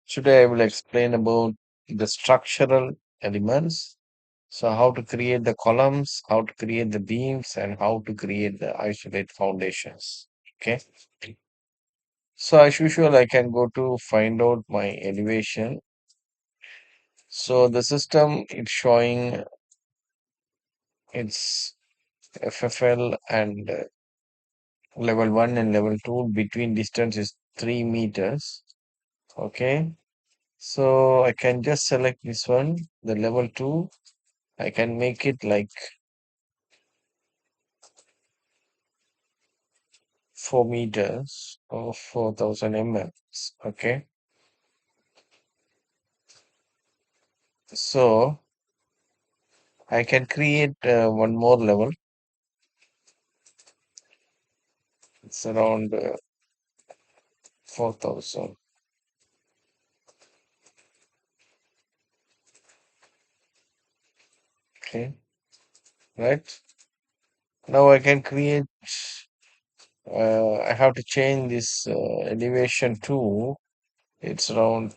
Today I will explain about the structural elements. So how to create the columns, how to create the beams, and how to create the isolate foundations. Okay. So as usual, I can go to find out my elevation. So the system it's showing its FFL and level 1 and level 2 between distance is 3 meters. Okay. So I can just select this one, the level 2. I can make it like 4 meters or 4,000 mm. Okay. So I can create one more level. It's around 4,000. Okay. Right. Now I can create, I have to change this elevation to, it's around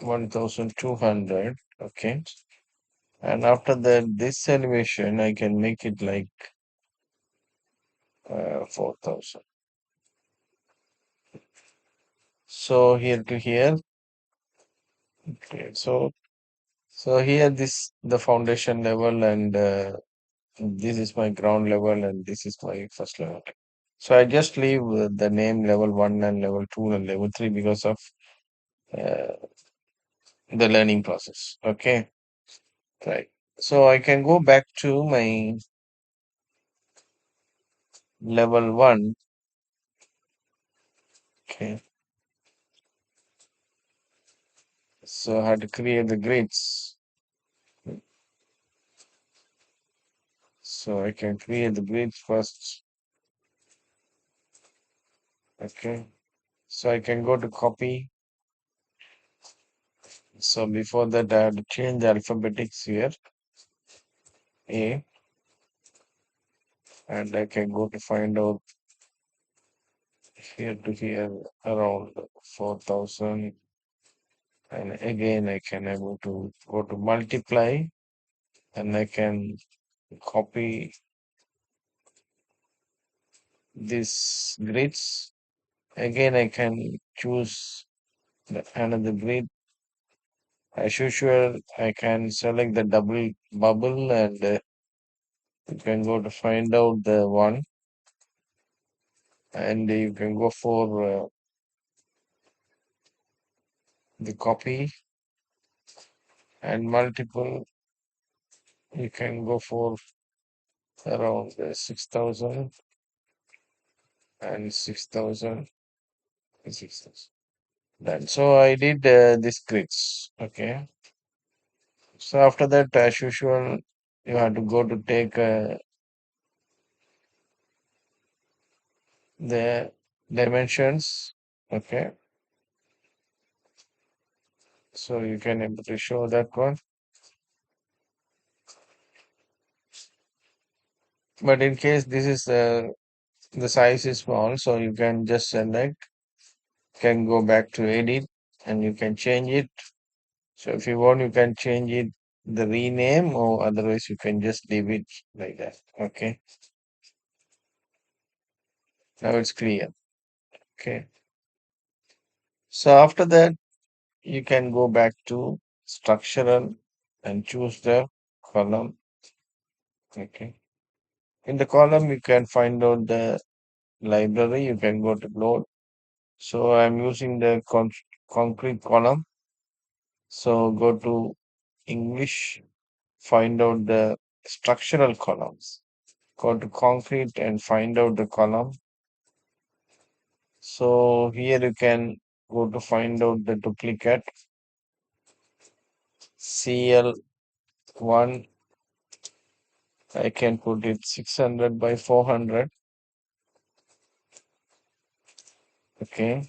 1,200. Okay. And after that, this elevation, I can make it like 4,000. So here to here. Okay. So here this the foundation level and this is my ground level and this is my first level. So I just leave the name level 1 and level 2 and level 3 because of uh, the learning process. Okay, right. So I can go back to my level 1. Okay, so I had to create the grids. So I can create the grids first. Okay, so I can go to copy. So before that, I have to change the alphabetics here. A, and I can go to find out here to here around 4,000, and again I can able to go to multiply and I can copy these grids. Again I can choose another grid. As usual, I can select the double bubble and you can go to find out the one, and you can go for the copy and multiple. You can go for around 6,000 and 6,000 and 6,000. Done. So I did this grids. Okay. So after that, as usual, you have to go to take the dimensions. Okay. So you can able to show that one. But in case this is the size is small, so you can just select, can go back to edit and you can change it. So if you want, you can change it, the rename, or otherwise you can just leave it like that. Okay. Now it's clear. Okay. So after that, you can go back to structural and choose the column. Okay. In the column, you can find out the library. You can go to load. So I'm using the concrete column. So go to English, find out the structural columns. Go to concrete and find out the column. So here you can go to find out the duplicate CL1. I can put it 600 by 400. Okay.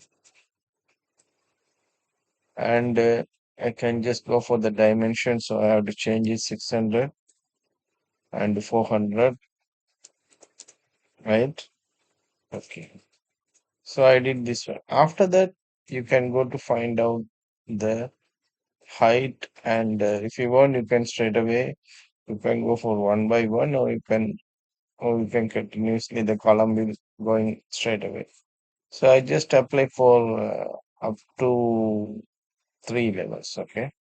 And I can just go for the dimension. So I have to change it 600 and 400. Right. Okay. So I did this one. After that, you can go to find out the height, and if you want, you can straight away, you can go for one by one, or you can continuously, the column will going straight away. So I just apply for up to three levels. Okay.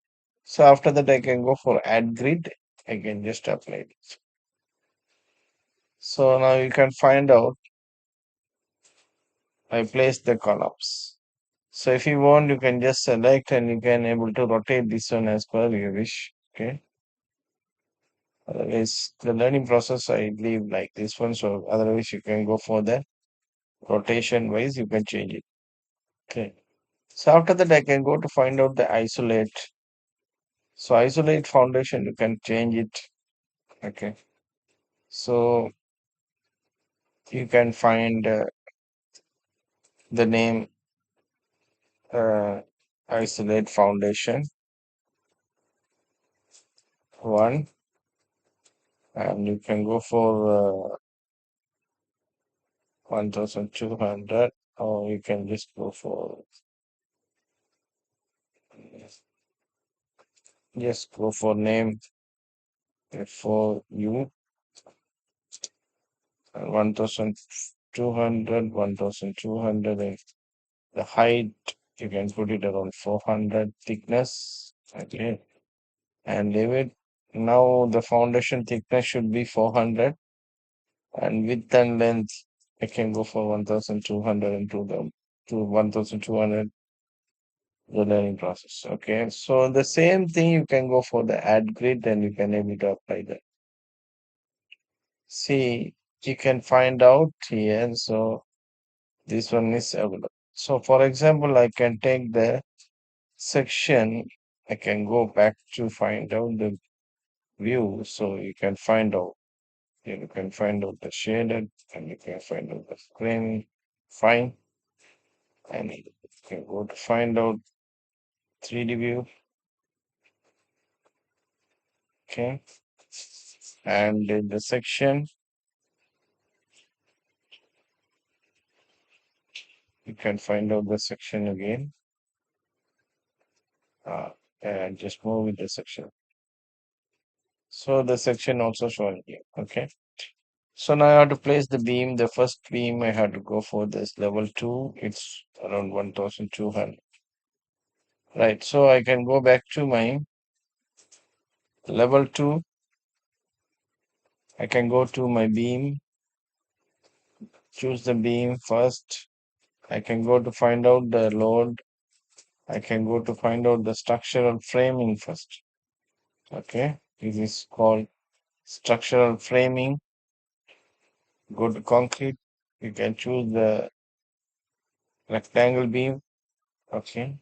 So after that, I can go for add grid. I can just apply it. So now you can find out, I place the columns. So if you want, you can just select and you can able to rotate this one as per your wish. Okay. Otherwise, the learning process I leave like this one. So otherwise, you can go for the rotation wise, you can change it. Okay. So after that, I can go to find out the isolate. So isolate foundation, you can change it. Okay. So you can find the name uh, isolate foundation one, and you can go for 1200, or you can just go for, just go for name for you, 1200, 1200, and the height you can put it around 400, thickness. Okay, and leave it. Now the foundation thickness should be 400, and width and length I can go for 1200 and to 1200, the learning process. Okay, so the same thing you can go for the add grid, and you can able to apply that. See, you can find out here. So this one is available. So for example, I can take the section. I can go back to find out the view. So you can find out. You can find out the shaded, and you can find out the screen. Fine, and you can go to find out 3D view. Okay, and in the section you can find out the section again. Uh, and just move with the section. So the section also shown here. Okay. So now I have to place the beam. The first beam I had to go for this level 2. It's around 1200. Right. So I can go back to my level 2. I can go to my beam, choose the beam first. I can go to find out the load. I can go to find out the structural framing first. Okay. This is called structural framing. Go to concrete. You can choose the rectangle beam. Okay.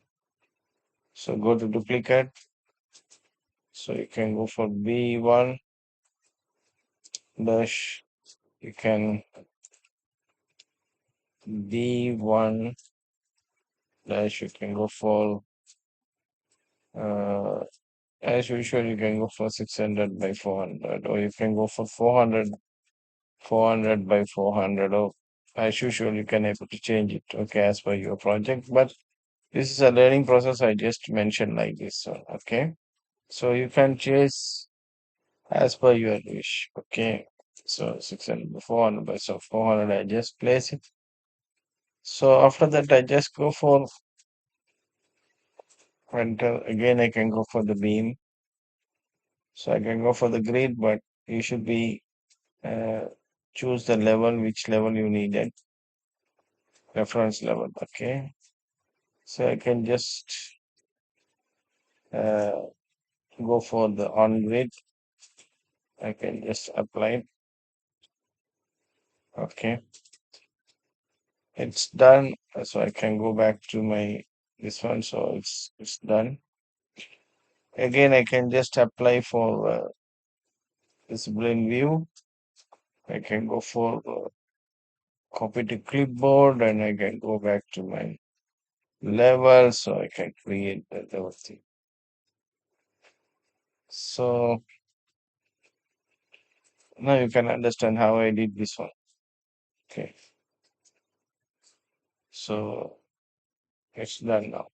So go to duplicate. So you can go for B1 dash. You can B1 dash. You can go for uh, as usual. You can go for 600 by 400, or you can go for 400 by 400, or as usual you can able to change it. Okay, as per your project. But this is a learning process. I just mentioned like this one. Okay, so you can choose as per your wish. Okay, so 600 by 400 by, so 400, I just place it. So after that, I just go for rental. Again, I can go for the beam. So I can go for the grid, but you should be uh, choose the level, which level you needed, reference level. Okay. So I can just uh, go for the on grid. I can just apply it. Okay. It's done. So I can go back to my this one. So it's done. Again, I can just apply for visible in view. I can go for copy to clipboard, and I can go back to my level, so I can create the thing. So now you can understand how I did this one. Okay. So It's done now.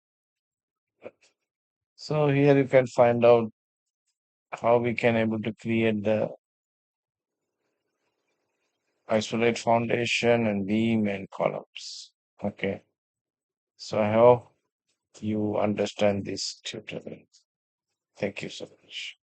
So here you can find out how we can able to create the isolate foundation and beam and columns. Okay. So I hope you understand this tutorial. Thank you so much.